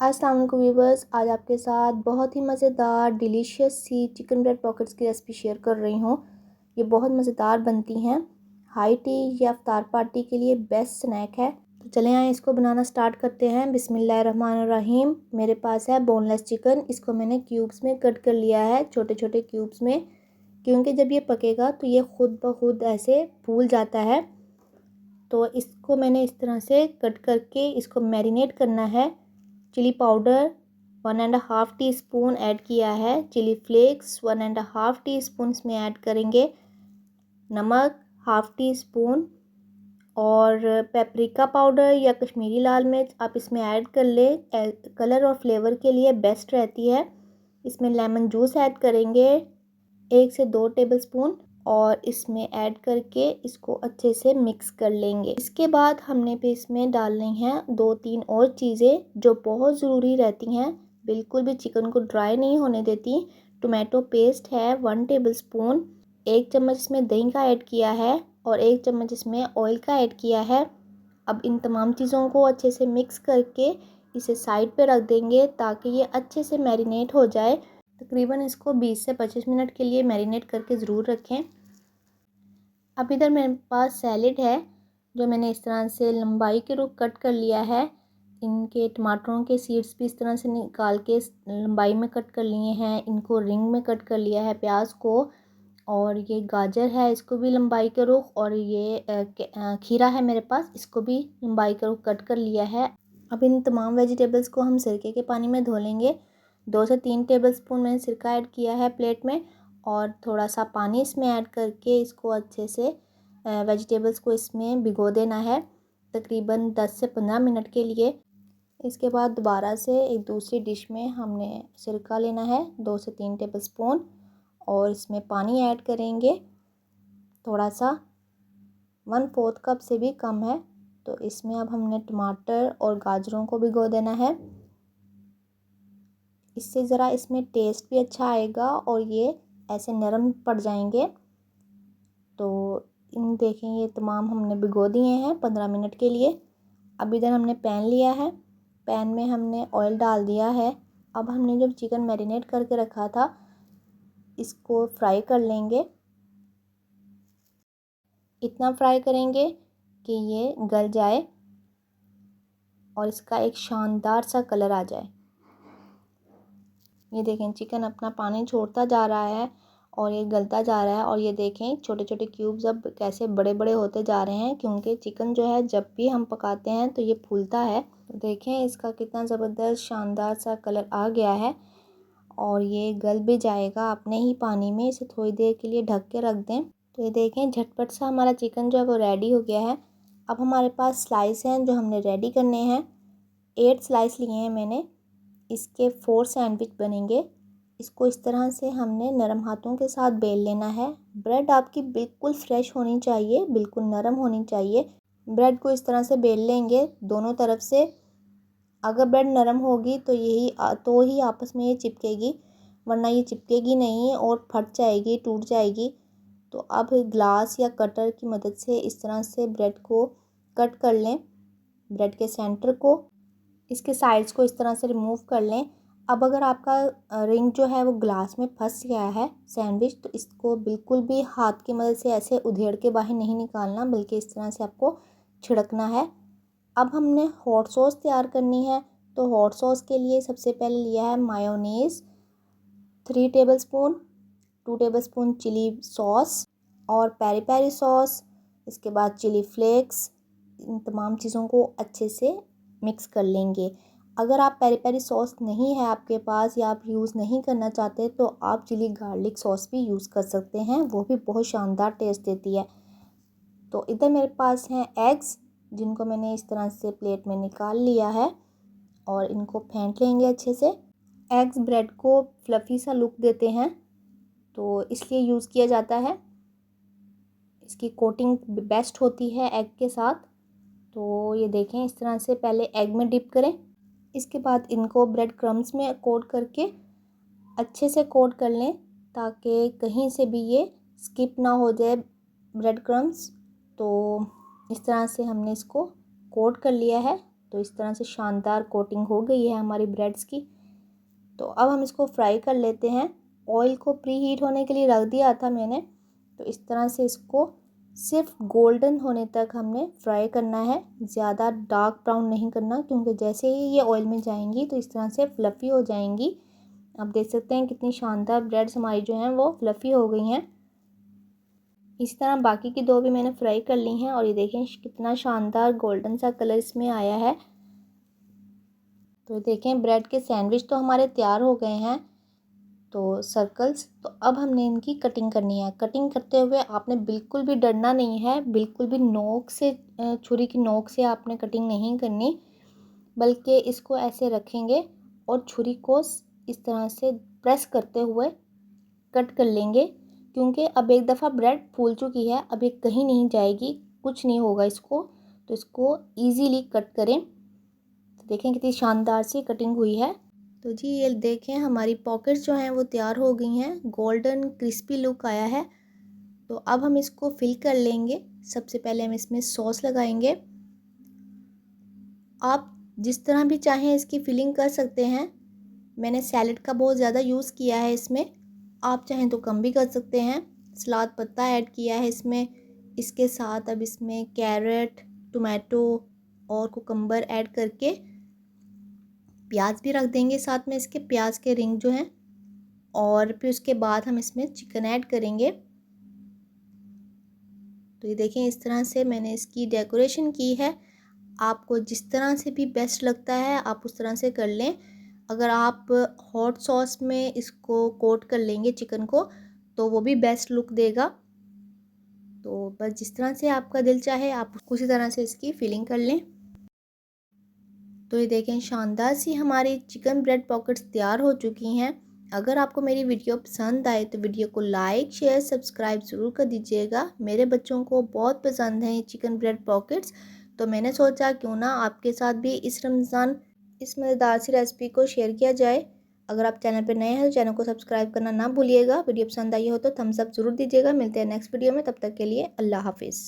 अस्सलाम वालेकुम व्यूवर्स, आज आपके साथ बहुत ही मज़ेदार डिलीशियस सी चिकन ब्रेड पॉकेट्स की रेसिपी शेयर कर रही हूँ। ये बहुत मज़ेदार बनती हैं। हाई टी या इफ्तार पार्टी के लिए बेस्ट स्नैक है। तो चलें आए इसको बनाना स्टार्ट करते हैं। बिस्मिल्लाहिर्रहमानिर्रहीम। मेरे पास है बोनलेस चिकन। इसको मैंने क्यूब्स में कट कर लिया है, छोटे छोटे क्यूब्स में, क्योंकि जब ये पकेगा तो ये ख़ुद ब खुद ऐसे फूल जाता है। तो इसको मैंने इस तरह से कट करके इसको मैरिनेट करना है। चिली पाउडर 1.5 टीस्पून ऐड किया है। चिली फ्लेक्स 1.5 टीस्पून इसमें ऐड करेंगे। नमक 1/2 टीस्पून और पेपरिका पाउडर या कश्मीरी लाल मिर्च आप इसमें ऐड कर ले। कलर और फ्लेवर के लिए बेस्ट रहती है। इसमें लेमन जूस ऐड करेंगे 1 से 2 टेबलस्पून और इसमें ऐड करके इसको अच्छे से मिक्स कर लेंगे। इसके बाद हमने भी इसमें डालनी है 2-3 और चीज़ें जो बहुत ज़रूरी रहती हैं, बिल्कुल भी चिकन को ड्राई नहीं होने देती। टोमेटो पेस्ट है 1 टेबलस्पून, 1 चम्मच इसमें दही का ऐड किया है और 1 चम्मच इसमें ऑयल का ऐड किया है। अब इन तमाम चीज़ों को अच्छे से मिक्स करके इसे साइड पे रख देंगे ताकि ये अच्छे से मैरिनेट हो जाए। तकरीबन इसको 20 से 25 मिनट के लिए मैरिनेट करके ज़रूर रखें। अब इधर मेरे पास सैलेड है जो मैंने इस तरह से लंबाई के रूप कट कर लिया है। इनके टमाटरों के सीड्स भी इस तरह से निकाल के लंबाई में कट कर लिए हैं। इनको रिंग में कट कर लिया है प्याज को। और ये गाजर है, इसको भी लंबाई के रूप, और ये खीरा है मेरे पास, इसको भी लंबाई के रूप कट कर लिया है। अब इन तमाम वेजिटेबल्स को हम सिरके के पानी में धो लेंगे। 2 से 3 टेबलस्पून मैंने सिरका ऐड किया है प्लेट में और थोड़ा सा पानी इसमें ऐड करके इसको अच्छे से वेजिटेबल्स को इसमें भिगो देना है तकरीबन 10 से 15 मिनट के लिए। इसके बाद दोबारा से एक दूसरी डिश में हमने सिरका लेना है 2 से 3 टेबलस्पून और इसमें पानी ऐड करेंगे थोड़ा सा, 1/4 कप से भी कम है। तो इसमें अब हमने टमाटर और गाजरों को भिगो देना है। इससे ज़रा इसमें टेस्ट भी अच्छा आएगा और ये ऐसे नरम पड़ जाएंगे। तो इन देखें ये तमाम हमने भिगो दिए हैं 15 मिनट के लिए। अब इधर हमने पैन लिया है, पैन में हमने ऑयल डाल दिया है। अब हमने जो चिकन मैरिनेट करके रखा था इसको फ्राई कर लेंगे। इतना फ्राई करेंगे कि ये गल जाए और इसका एक शानदार सा कलर आ जाए। ये देखें चिकन अपना पानी छोड़ता जा रहा है और ये गलता जा रहा है। और ये देखें छोटे छोटे क्यूब्स अब कैसे बड़े बड़े होते जा रहे हैं, क्योंकि चिकन जो है जब भी हम पकाते हैं तो ये फूलता है। तो देखें इसका कितना ज़बरदस्त शानदार सा कलर आ गया है और ये गल भी जाएगा अपने ही पानी में। इसे थोड़ी देर के लिए ढक के रख दें। तो ये देखें झटपट सा हमारा चिकन जो है वो रेडी हो गया है। अब हमारे पास स्लाइस हैं जो हमने रेडी करने हैं। 8 स्लाइस लिए हैं मैंने। इसके 4 सैंडविच बनेंगे। इसको इस तरह से हमने नरम हाथों के साथ बेल लेना है। ब्रेड आपकी बिल्कुल फ्रेश होनी चाहिए, बिल्कुल नरम होनी चाहिए। ब्रेड को इस तरह से बेल लेंगे दोनों तरफ से। अगर ब्रेड नरम होगी तो ही आपस में ये चिपकेगी, वरना ये चिपकेगी नहीं और फट जाएगी, टूट जाएगी। तो अब ग्लास या कटर की मदद से इस तरह से ब्रेड को कट कर लें। ब्रेड के सेंटर को, इसके साइड्स को इस तरह से रिमूव कर लें। अब अगर आपका रिंग जो है वो ग्लास में फंस गया है सैंडविच, तो इसको बिल्कुल भी हाथ की मदद से ऐसे उधेड़ के बाहर नहीं निकालना, बल्कि इस तरह से आपको छिड़कना है। अब हमने हॉट सॉस तैयार करनी है। तो हॉट सॉस के लिए सबसे पहले लिया है mayonnaise 3 tablespoon, 2 tablespoon chilli sauce और पेरी पेरी सॉस, इसके बाद चिली फ्लेक्स। इन तमाम चीज़ों को अच्छे से मिक्स कर लेंगे। अगर आप पेरी पेरी सॉस नहीं है आपके पास या आप यूज़ नहीं करना चाहते तो आप चिली गार्लिक सॉस भी यूज़ कर सकते हैं, वो भी बहुत शानदार टेस्ट देती है। तो इधर मेरे पास हैं एग्स, जिनको मैंने इस तरह से प्लेट में निकाल लिया है और इनको फेंट लेंगे अच्छे से। एग्स ब्रेड को फ्लफ़ी सा लुक देते हैं तो इसलिए यूज़ किया जाता है। इसकी कोटिंग बेस्ट होती है एग के साथ। तो ये देखें इस तरह से पहले एग में डिप करें। इसके बाद इनको ब्रेड क्रम्स में कोट करके अच्छे से कोट कर लें ताकि कहीं से भी ये स्किप ना हो जाए ब्रेड क्रम्स। तो इस तरह से हमने इसको कोट कर लिया है तो इस तरह से शानदार कोटिंग हो गई है हमारी ब्रेड्स की। तो अब हम इसको फ्राई कर लेते हैं। ऑयल को प्री हीट होने के लिए रख दिया था मैंने। तो इस तरह से इसको सिर्फ गोल्डन होने तक हमने फ्राई करना है, ज़्यादा डार्क ब्राउन नहीं करना, क्योंकि जैसे ही ये ऑयल में जाएंगी तो इस तरह से फ्लफ़ी हो जाएंगी। आप देख सकते हैं कितनी शानदार ब्रेड्स हमारी जो हैं वो फ्लफ़ी हो गई हैं। इसी तरह बाकी की दो भी मैंने फ्राई कर ली हैं और ये देखें कितना शानदार गोल्डन सा कलर इसमें आया है। तो देखें ब्रेड के सैंडविच तो हमारे तैयार हो गए हैं, तो सर्कल्स। तो अब हमने इनकी कटिंग करनी है। कटिंग करते हुए आपने बिल्कुल भी डरना नहीं है, बिल्कुल भी नोक से, छुरी की नोक से आपने कटिंग नहीं करनी, बल्कि इसको ऐसे रखेंगे और छुरी को इस तरह से प्रेस करते हुए कट कर लेंगे, क्योंकि अब एक दफ़ा ब्रेड फूल चुकी है, अब ये कहीं नहीं जाएगी, कुछ नहीं होगा इसको। तो इसको ईज़िली कट करें। तो देखें कितनी शानदार सी कटिंग हुई है। तो जी ये देखें हमारी पॉकेट्स जो हैं वो तैयार हो गई हैं, गोल्डन क्रिस्पी लुक आया है। तो अब हम इसको फिल कर लेंगे। सबसे पहले हम इसमें सॉस लगाएंगे। आप जिस तरह भी चाहें इसकी फिलिंग कर सकते हैं। मैंने सैलेड का बहुत ज़्यादा यूज़ किया है इसमें, आप चाहें तो कम भी कर सकते हैं। सलाद पत्ता ऐड किया है इसमें। इसके साथ अब इसमें कैरेट, टोमेटो और कुकम्बर ऐड करके प्याज भी रख देंगे साथ में, इसके प्याज के रिंग जो हैं। और फिर उसके बाद हम इसमें चिकन ऐड करेंगे। तो ये देखें इस तरह से मैंने इसकी डेकोरेशन की है। आपको जिस तरह से भी बेस्ट लगता है आप उस तरह से कर लें। अगर आप हॉट सॉस में इसको कोट कर लेंगे चिकन को तो वो भी बेस्ट लुक देगा। तो बस जिस तरह से आपका दिल चाहे आप उसी तरह से इसकी फिलिंग कर लें। तो ये देखें शानदार सी हमारी चिकन ब्रेड पॉकेट्स तैयार हो चुकी हैं। अगर आपको मेरी वीडियो पसंद आए तो वीडियो को लाइक शेयर सब्सक्राइब ज़रूर कर दीजिएगा। मेरे बच्चों को बहुत पसंद है ये चिकन ब्रेड पॉकेट्स, तो मैंने सोचा क्यों ना आपके साथ भी इस रमज़ान इस मज़ेदार सी रेसिपी को शेयर किया जाए। अगर आप चैनल पर नए हैं तो चैनल को सब्सक्राइब करना ना भूलिएगा। वीडियो पसंद आई हो तो थम्स अप ज़रूर दीजिएगा। मिलते हैं नेक्स्ट वीडियो में, तब तक के लिए अल्लाह हाफिज़।